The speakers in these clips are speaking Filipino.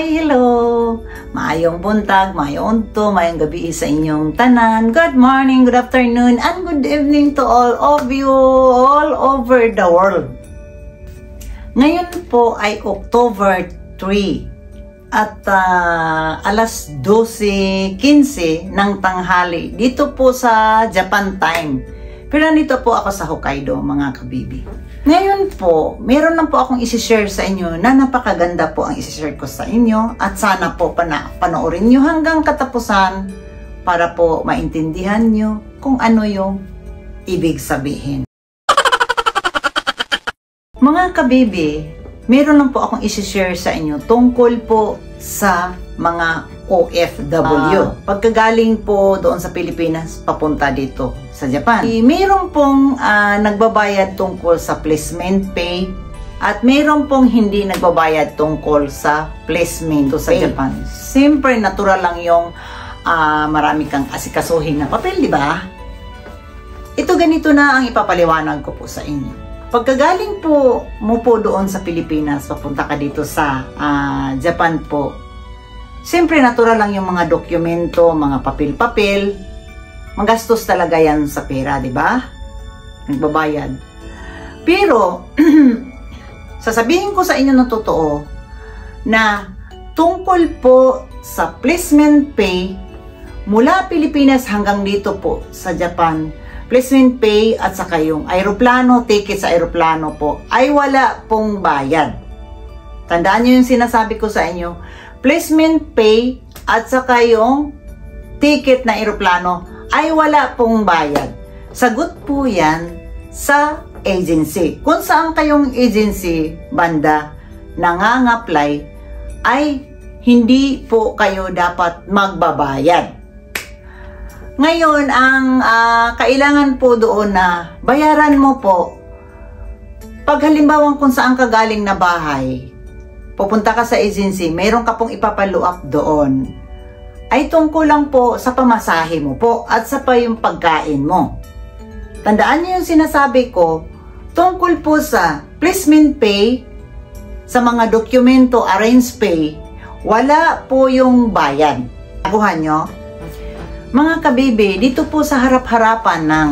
Hi, hello! Maayong buntag, maayong unto, maayong gabi sa inyong tanan. Good morning, good afternoon, and good evening to all of you all over the world. Ngayon po ay October 3 at alas 12:15 ng tanghali dito po sa Japan time. Pero nandito po ako sa Hokkaido, mga kabibi. Ngayon po, meron lang po akong isi-share sa inyo na napakaganda po ang isi-share ko sa inyo at sana po panoorin nyo hanggang katapusan para po maintindihan nyo kung ano yung ibig sabihin. Mga kabibi, meron lang po akong isi-share sa inyo tungkol po sa mga OFW. Pagkagaling po doon sa Pilipinas, papunta dito sa Japan. Mayroon pong nagbabayad tungkol sa placement pay at mayroon pong hindi nagbabayad tungkol sa placement sa Japan. Siyempre, natural lang yung marami kang asikasuhin na papel, di ba? Ito ganito na ang ipapaliwanag ko po sa inyo. Pagkagaling po mo po doon sa Pilipinas, papunta ka dito sa Japan po, siyempre natural lang yung mga dokumento, mga papel-papel. Magastos talaga yan sa pera, di ba? Nagbabayad. Pero, sasabihin ko sa inyo ng totoo na tungkol po sa placement pay mula Pilipinas hanggang dito po sa Japan, placement pay at saka yung aeroplano, ticket sa aeroplano po ay wala pong bayad. Tandaan nyo yung sinasabi ko sa inyo, placement pay at saka yung ticket na aeroplano ay wala pong bayad. Sagot po yan sa agency. Kung saan kayong agency, banda, nangangaply, ay hindi po kayo dapat magbabayad. Ngayon, ang kailangan po doon na bayaran mo po, pag halimbawa kung saan ka galing na bahay, pupunta ka sa agency, mayroon ka pong ipapalo up doon, ay tungkol lang po sa pamasahe mo po at sa pa yung pagkain mo. Tandaan niyo yung sinasabi ko, tungkol po sa placement pay, sa mga dokumento, arrange pay, wala po yung bayad. Nakuha nyo? Mga kabibi, dito po sa harap-harapan ng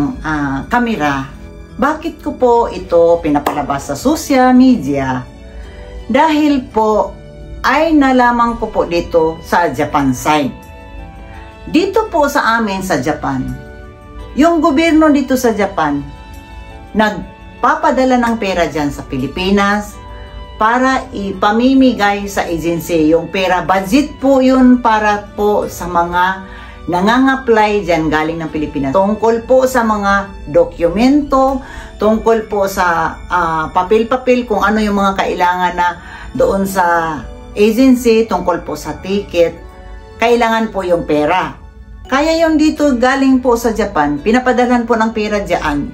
kamera, bakit ko po ito pinapalabas sa social media? Dahil po ay nalaman ko po dito sa Japan side. Dito po sa amin sa Japan, yung gobyerno dito sa Japan, nagpapadala ng pera dyan sa Pilipinas para ipamimigay sa agency. Yung pera, budget po yun para po sa mga nangangaply dyan galing ng Pilipinas. Tungkol po sa mga dokumento, tungkol po sa papel-papel, kung ano yung mga kailangan na doon sa agency, tungkol po sa ticket, kailangan po yung pera. Kaya yung dito galing po sa Japan, pinapadalan po ng pera dyan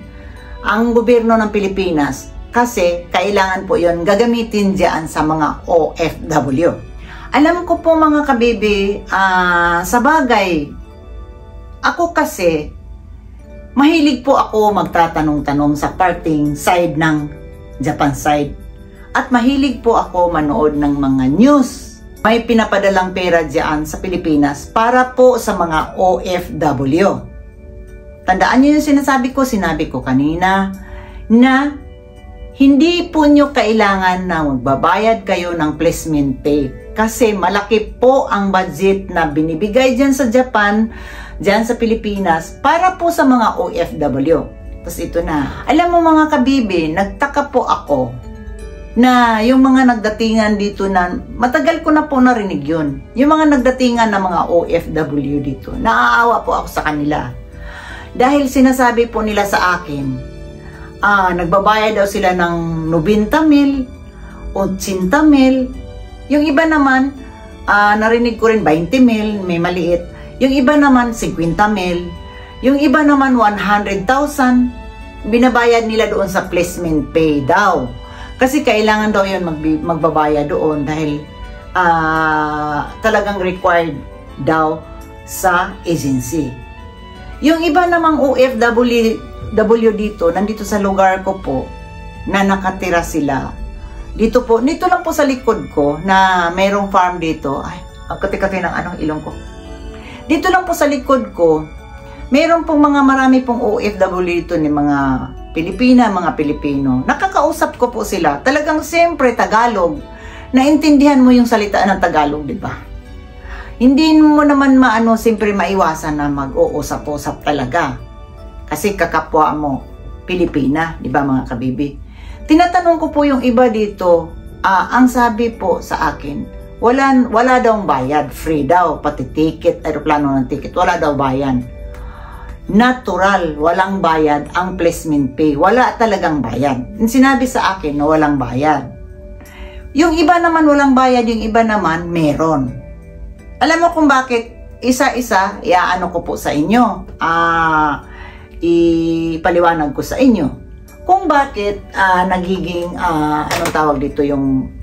ang gobyerno ng Pilipinas kasi kailangan po yun gagamitin dyan sa mga OFW. Alam ko po mga kabibi, sa bagay, ako kasi, mahilig po ako magtatanong-tanong sa parting side ng Japan side. At mahilig po ako manood ng mga news. May pinapadalang pera dyan sa Pilipinas para po sa mga OFW. Tandaan nyo yung sinabi ko kanina, na hindi po nyo kailangan na magbabayad kayo ng placement pay. Kasi malaki po ang budget na binibigay dyan sa Japan, dyan sa Pilipinas, para po sa mga OFW. Tapos ito na. Alam mo mga kabibi, nagtaka po ako na yung mga nagdatingan dito na, matagal ko na po narinig yun. Yung mga nagdatingan na mga OFW dito, naaawa po ako sa kanila. Dahil sinasabi po nila sa akin, nagbabayad daw sila ng 90,000, 80,000. Yung iba naman, narinig ko rin 20,000, may maliit. Yung iba naman 50,000. Yung iba naman 100,000. Binabayad nila doon sa placement pay daw. Kasi kailangan daw yun magbabayad doon dahil talagang required daw sa agency. Yung iba namang OFW dito, nandito sa lugar ko po, na nakatira sila, Dito lang po sa likod ko na mayroong farm dito. Ay, ang kati-kati ng anong ilong ko. Dito lang po sa likod ko, mayroon pong marami pong OFW dito ni mga Pilipina, mga Pilipino. Nakakausap ko po sila. Talagang siyempre Tagalog. Naintindihan mo yung salita ng Tagalog, di ba? Hindi mo naman siyempre maiwasan na mag-uusap-usap talaga. Kasi kakapwa mo, Pilipina, di ba mga kabibi? Tinatanong ko po yung iba dito, ang sabi po sa akin, wala daw bayad, free daw, pati ticket, aeroplano ng ticket, wala daw bayad. Natural, walang bayad ang placement pay. Wala talagang bayad. Sinabi sa akin na walang bayad. Yung iba naman walang bayad, yung iba naman meron. Alam mo kung bakit? Isa-isa, iaano ko po sa inyo. Ipaliwanag ko sa inyo. Kung bakit nagiging, anong tawag dito, yung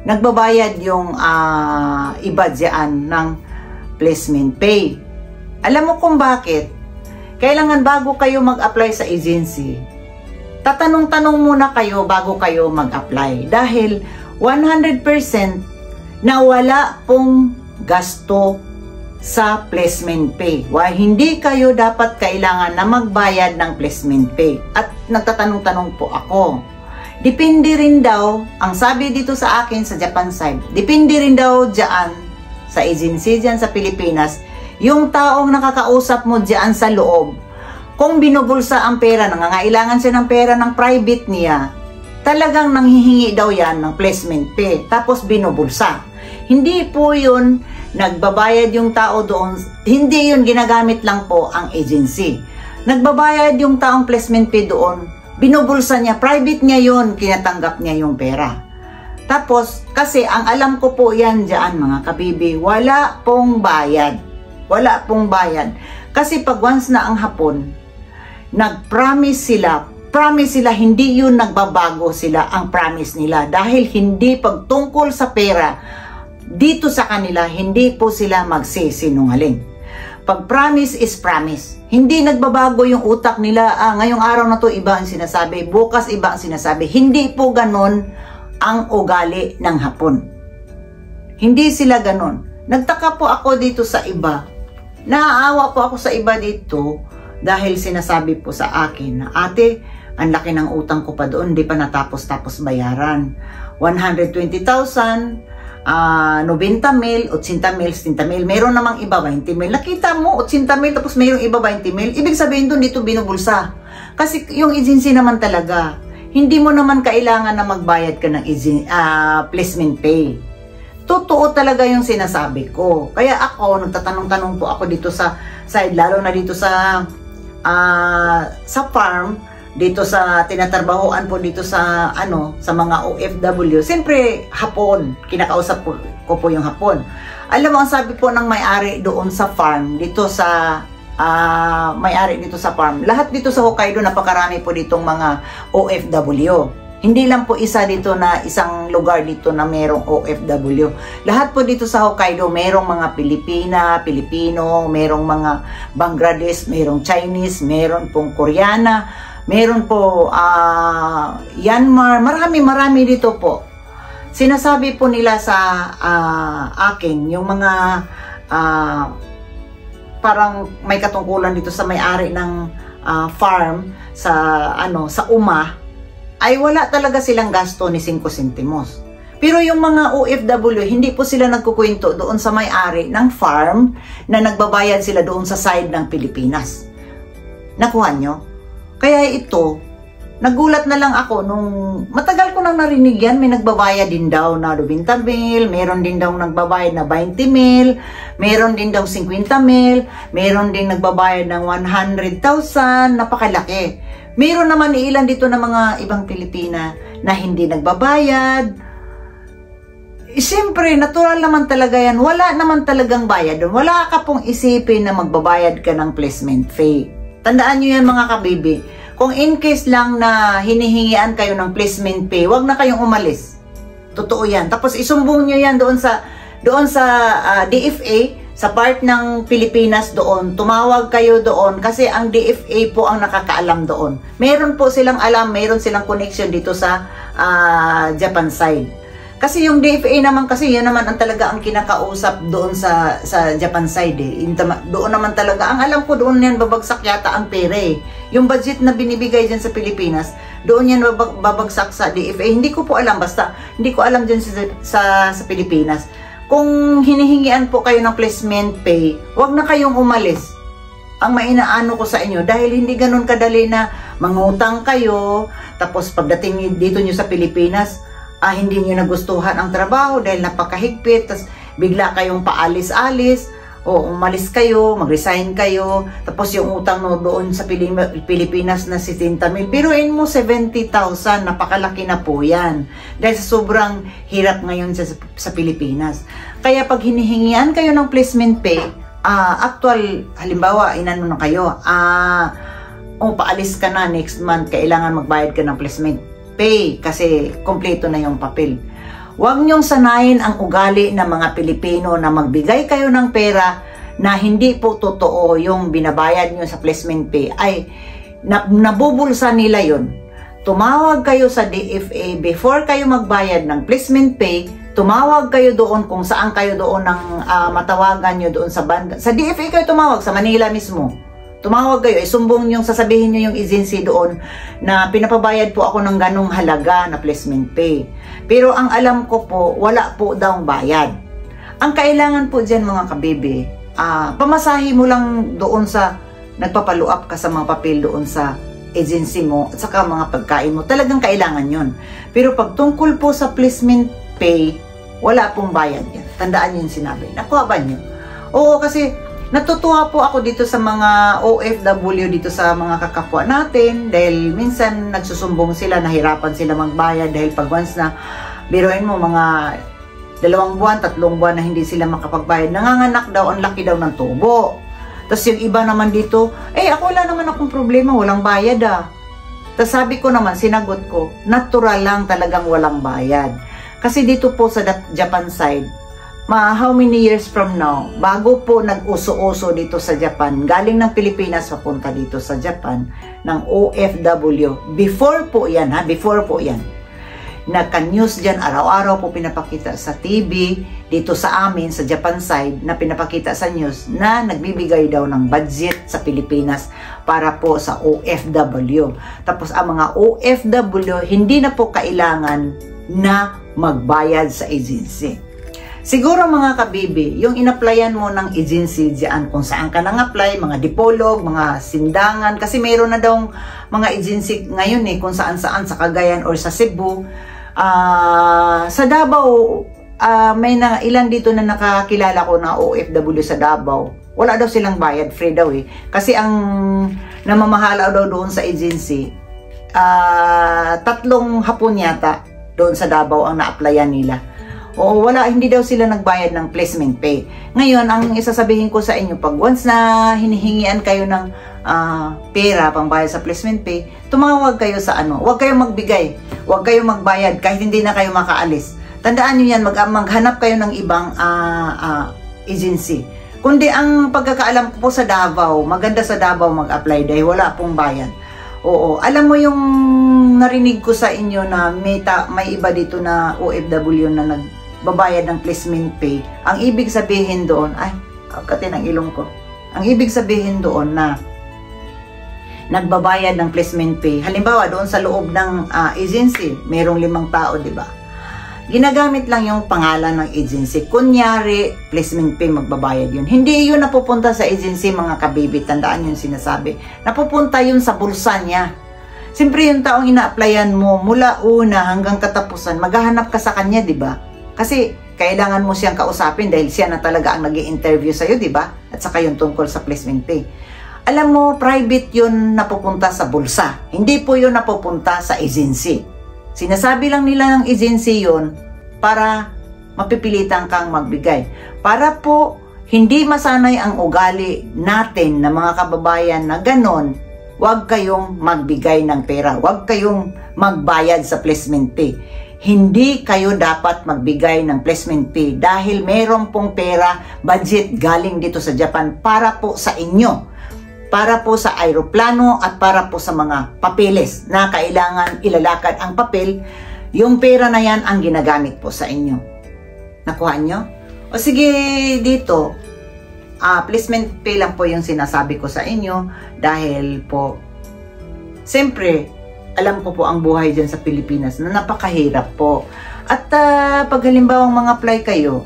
nagbabayad yung iba dyan ng placement pay. Alam mo kung bakit? Kailangan bago kayo mag-apply sa agency, tatanong-tanong muna kayo bago kayo mag-apply. Dahil 100% na wala pong gasto sa placement pay. Hindi kayo dapat kailangan na magbayad ng placement pay. At nagtatanong-tanong po ako. Depende rin daw, ang sabi dito sa akin sa Japan side, depende rin daw dyan sa agency dyan sa Pilipinas, yung taong nakakausap mo dyan sa loob, kung binubulsa ang pera, nangangailangan siya ng pera ng private niya, talagang nanghihingi daw yan ng placement pay, tapos binubulsa. Hindi po yun nagbabayad yung tao doon, hindi yun, ginagamit lang po ang agency. Nagbabayad yung taong placement pay doon, binubulsa niya, private niya yun, kinatanggap niya yung pera. Tapos, kasi ang alam ko po yan dyan mga kabibi, wala pong bayad. Wala pong bayad. Kasi pag once na ang hapon, nag-promise sila, hindi yun nagbabago sila ang promise nila. Dahil hindi pagtungkol sa pera, dito sa kanila, hindi po sila magsisinungaling. Pag promise is promise. Hindi nagbabago yung utak nila, ngayong araw na to iba ang sinasabi, bukas iba ang sinasabi. Hindi po ganon ang ugali ng Hapon. Hindi sila ganon. Nagtaka po ako dito sa iba. Naaawa po ako sa iba dito dahil sinasabi po sa akin na, ate, ang laki ng utang ko pa doon, hindi pa natapos-tapos bayaran. 120,000, 90,000, 80,000, 70,000. Meron namang iba 20,000. Nakita mo 80,000 tapos mayroong iba 20,000. Ibig sabihin doon dito binubulsa. Kasi yung agency naman talaga, hindi mo naman kailangan na magbayad ka ng placement pay. Totoo talaga yung sinasabi ko. Kaya ako, nagtatanong-tanong po ako dito sa side, lalo na dito sa farm, dito sa tinatrabahoan po dito sa sa mga OFW. Siyempre Hapon, kinakausap ko po yung Hapon. Alam mo ang sabi po ng may-ari doon sa farm, dito sa may-ari dito sa farm, lahat dito sa Hokkaido napakarami po ditong mga OFW. Hindi lang po isa dito na isang lugar dito na merong OFW. Lahat po dito sa Hokkaido merong mga Pilipino, merong mga Bangladesh, merong Chinese, meron pong Koreana, meron po Myanmar, marami dito po. Sinasabi po nila sa akin, yung mga parang may katungkulan dito sa may-ari ng farm sa sa Uma, ay wala talaga silang gasto ni 5 sentimos. Pero yung mga OFW, hindi po sila nagkukwento doon sa may-ari ng farm na nagbabayad sila doon sa side ng Pilipinas. Nakuha nyo? Kaya ito, nagulat na lang ako nung matagal ko nang narinig yan, may nagbabayad din daw na 20,000, meron din daw nagbabayad na 20,000, meron din daw 50,000, meron din nagbabayad ng 100,000, napakalaki. Meron naman ilan dito na mga ibang Pilipina na hindi nagbabayad. Siyempre, natural naman talaga yan. Wala naman talagang bayad doon. Wala ka pong isipin na magbabayad ka ng placement fee. Tandaan nyo yan mga kabibi. Kung in case lang na hinihingian kayo ng placement pay, wag na kayong umalis. Totoo yan. Tapos isumbong nyo yan doon sa DFA, sa part ng Pilipinas doon, tumawag kayo doon kasi ang DFA po ang nakakaalam doon. Meron po silang alam, meron silang connection dito sa Japan side. Kasi yung DFA naman kasi yun naman ang talaga ang kinakausap doon sa Japan side eh. Doon naman talaga, ang alam ko doon yan babagsak yata ang pera eh. Yung budget na binibigay dyan sa Pilipinas, doon yan babagsak sa DFA. Hindi ko po alam, basta hindi ko alam dyan sa Pilipinas. Kung hinihingian po kayo ng placement pay, wag na kayong umalis. Ang mainaano ko sa inyo, dahil hindi ganun kadali na mangutang kayo, tapos pagdating dito nyo sa Pilipinas, hindi nyo nagustuhan ang trabaho dahil napakahigpit, tapos bigla kayong paalis-alis, o umalis kayo, mag-resign kayo, tapos yung utang mo doon sa Pilipinas na 60,000, biruin mo 70,000, napakalaki na po yan. Dahil sa sobrang hirap ngayon sa Pilipinas. Kaya pag hinihingian kayo ng placement pay, actual, halimbawa, inano na kayo, paalis ka na next month, kailangan magbayad ka ng placement pay kasi kompleto na yung papel. Huwag niyong sanayin ang ugali ng mga Pilipino na magbigay kayo ng pera na hindi po totoo yung binabayad niyo sa placement pay. Ay, nabubulsa nila yun. Tumawag kayo sa DFA before kayo magbayad ng placement pay. Tumawag kayo doon kung saan kayo doon ng matawagan nyo doon sa banda. Sa DFA kayo tumawag, sa Manila mismo. Tumawag kayo, isumbong yung sasabihin nyo yung agency doon na pinapabayad po ako ng ganong halaga na placement pay. Pero ang alam ko po, wala po daw bayad. Ang kailangan po dyan mga kabibi, pamasahe mo lang doon sa, nagpapaluap ka sa mga papel doon sa agency mo at saka mga pagkain mo. Talagang kailangan yon. Pero pag tungkol po sa placement pay, wala pong bayad yan. Tandaan nyo yung sinabi. Nakuha ba nyo? Oo, kasi natutuwa po ako dito sa mga OFW dito sa mga kakapwa natin dahil minsan nagsusumbong sila, nahirapan sila magbayad dahil pag once na biruin mo mga 2 buwan, 3 buwan na hindi sila makapagbayad, nanganganak daw, ang laki daw ng tubo. Tapos yung iba naman dito, ako wala naman akong problema, walang bayad Tapos sabi ko naman, sinagot ko, natural lang talagang walang bayad. Kasi dito po sa Japan side, how many years from now, bago po nag-uso-uso dito sa Japan, galing ng Pilipinas papunta dito sa Japan, ng OFW, before po yan, before po yan, nagka-news dyan, araw-araw po pinapakita sa TV, dito sa amin, sa Japan side, na pinapakita sa news, na nagbibigay daw ng budget sa Pilipinas para po sa OFW. Tapos ang mga OFW, hindi na po kailangan na magbayad sa agency. Siguro mga kabibi, yung in-applyan mo ng agency diyan kung saan ka nang-apply, mga dipolog, mga sindangan, kasi mayroon na daw mga agency ngayon kung saan-saan, sa Cagayan or sa Cebu. Sa Davao, may ilan dito na nakakilala ko na OFW sa Davao. Wala daw silang bayad, free daw Kasi ang namamahala daw doon sa agency, 3 hapon yata doon sa Davao ang na-applyan nila. O wala, hindi daw sila nagbayad ng placement pay. Ngayon, ang isasabihin ko sa inyo, pag once na hinihingian kayo ng pera pangbayad sa placement pay, tumawag kayo sa huwag kayong magbigay, huwag kayong magbayad kahit hindi na kayo makaalis. Tandaan nyo yan, maghanap kayo ng ibang agency. Kundi ang pagkakaalam ko po sa Davao, maganda sa Davao mag-apply dahil wala pong bayad. Oo, alam mo yung narinig ko sa inyo na may iba dito na OFW na nagbabayad ng placement pay. Ang ibig sabihin doon, katin ang ilong ko. Ang ibig sabihin doon na nagbabayad ng placement pay. Halimbawa, doon sa loob ng agency, mayroong 5 tao, di ba? Ginagamit lang yung pangalan ng agency. Kunyari, placement pay, magbabayad yun. Hindi yun napupunta sa agency, mga kabibi. Tandaan yung sinasabi. Napupunta yun sa bulsa niya. Siyempre, yung taong ina-applyan mo, mula una hanggang katapusan, maghahanap ka sa kanya, di ba? Kasi, kailangan mo siyang kausapin dahil siya na talaga ang nag-i-interview sa'yo, di ba? At saka yung tungkol sa placement pay. Alam mo, private yun napupunta sa bulsa. Hindi po yun napupunta sa agency. Sinasabi lang nila ng agency yun para mapipilitan kang magbigay. Para po hindi masanay ang ugali natin na mga kababayan na ganon, huwag kayong magbigay ng pera. Huwag kayong magbayad sa placement pay. hindi kayo dapat magbigay ng placement fee dahil meron pong pera, budget galing dito sa Japan para po sa inyo. Para po sa aeroplano at para po sa mga papeles na kailangan ilalakad ang papel, yung pera na yan ang ginagamit po sa inyo. Nakuha nyo? O sige, dito, placement fee lang po yung sinasabi ko sa inyo dahil po, siyempre, alam ko po ang buhay dyan sa Pilipinas na napakahirap po. At pag halimbawang mga apply kayo,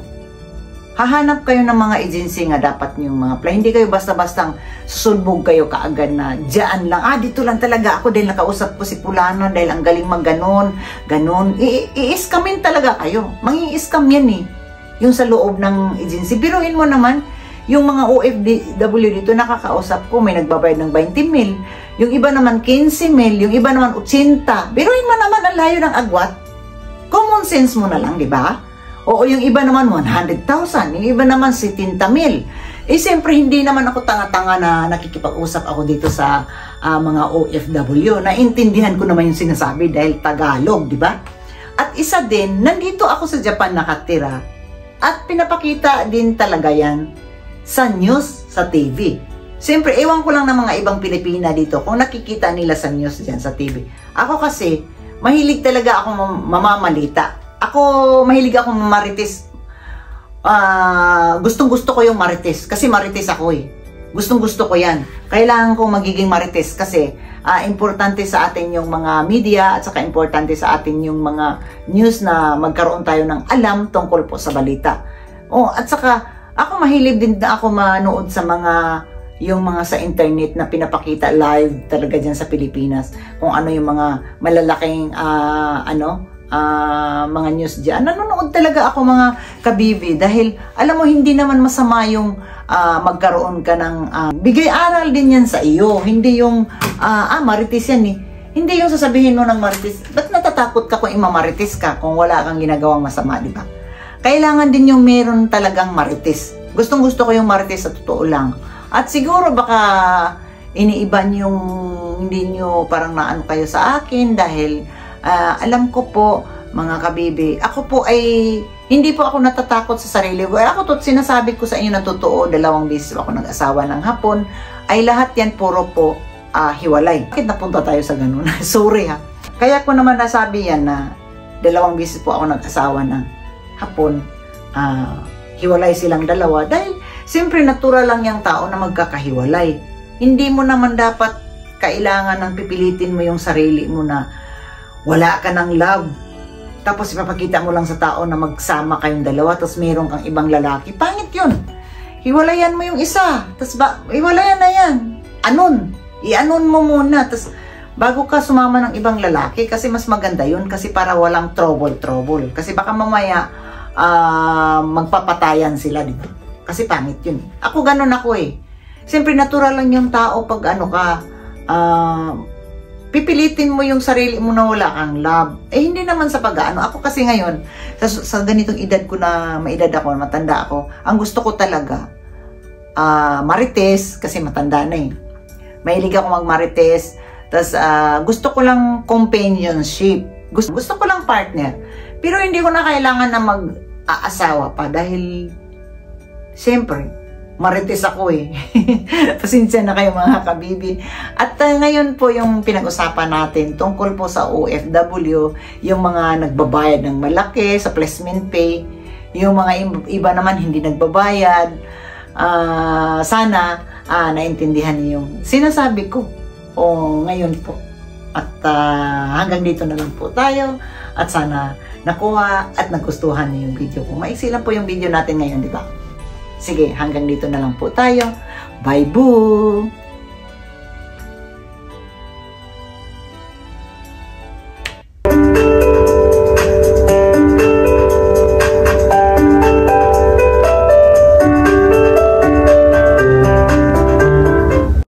hahanap kayo ng mga agency nga dapat yung mga apply. Hindi kayo basta-bastang susulbog kayo kaagad na dyan lang. Dito lang talaga ako dahil nakausap ko si Pulano dahil ang galing mag-ganon. Ganon. I-scamin talaga kayo. Mangi-scam yan eh. Yung sa loob ng agency. Biruin mo naman, yung mga OFW dito nakakausap ko, may nagbabayad ng 20 mil. Yung iba naman 15 mil. Yung iba naman 80. Biruin mo naman ang layo ng agwat. Common sense mo na lang, di ba? Oo, yung iba naman 100,000, yung iba naman 70 mil. Siyempre, hindi naman ako tanga-tanga na nakikipag-usap ako dito sa mga OFW. Naintindihan ko naman yung sinasabi dahil Tagalog, di ba? At isa din, nandito ako sa Japan nakatira at pinapakita din talaga yan sa news, sa TV. Siyempre, ewan ko lang ng mga ibang Pilipina dito kung nakikita nila sa news dyan sa TV. Ako kasi, mahilig talaga ako mamamalita. Ako, mahilig ako marites. Gustong-gusto ko yung marites. Kasi marites ako eh. Gustong-gusto ko yan. Kailangan kong magiging marites kasi importante sa atin yung mga media at saka importante sa atin yung mga news na magkaroon tayo ng alam tungkol po sa balita. At saka, ako mahilig din na ako manood sa yung mga sa internet na pinapakita live talaga dyan sa Pilipinas. Kung ano yung mga malalaking, mga news dyan. Nanonood talaga ako mga kabibi dahil alam mo hindi naman masama yung magkaroon ka ng bigay aral din yan sa iyo. Hindi yung marites yan eh. Hindi yung sasabihin mo ng marites. Ba't natatakot ka kung imamarites ka kung wala kang ginagawang masama, di ba? Kailangan din yung meron talagang marites. Gustong gusto ko yung marites sa totoo lang. At siguro baka iniiban yung hindi nyo parang naano kayo sa akin dahil alam ko po mga kabibi, ako po ay hindi po ako natatakot sa sarili ko. Ako to sinasabi ko sa inyo na totoo, 2 beses ako nag-asawa ng hapon, ay lahat yan puro po hiwalay. Bakit napunta tayo sa ganun? Sorry ha. Kaya ko naman nasabi yan na 2 beses po ako nag-asawa ng hapon, hiwalay silang dalawa dahil siyempre natural lang yung tao na magkakahiwalay. Hindi mo naman dapat kailangan ng pipilitin mo yung sarili mo na wala ka ng love. Tapos ipapakita mo lang sa tao na magsama kayong dalawa tapos meron kang ibang lalaki. Pangit yun. Hiwalayan mo yung isa. Tapos hiwalayan na yan. I-anon mo muna. Tapos bago ka sumama ng ibang lalaki kasi mas maganda yun kasi para walang trouble. Kasi baka mamaya magpapatayan sila, di ba? Kasi pangit yun. Ako ganun ako eh. Siyempre natural lang yung tao pag pipilitin mo yung sarili mo na wala kang love. Hindi naman sa pag-ano. Ako kasi ngayon, sa ganitong edad ko na maedad ako, matanda ako, ang gusto ko talaga, marites, kasi matanda na eh. Mahilig ako magmarites, tas gusto ko lang companionship. Gusto ko lang partner. Pero hindi ko na kailangan na mag-aasawa pa dahil, siyempre, marites ako eh. Pasensya na kayo mga kabibi. At ngayon po yung pinag-usapan natin tungkol po sa OFW, yung mga nagbabayad ng malaki sa placement pay, yung mga iba naman hindi nagbabayad. Sana naintindihan niyo yung sinasabi ko ngayon po. At hanggang dito na lang po tayo. At sana nakuha at nagustuhan niyo yung video ko. Maiksi lang po yung video natin ngayon, di ba? Sige, hanggang dito na lang po tayo. Bye, boo!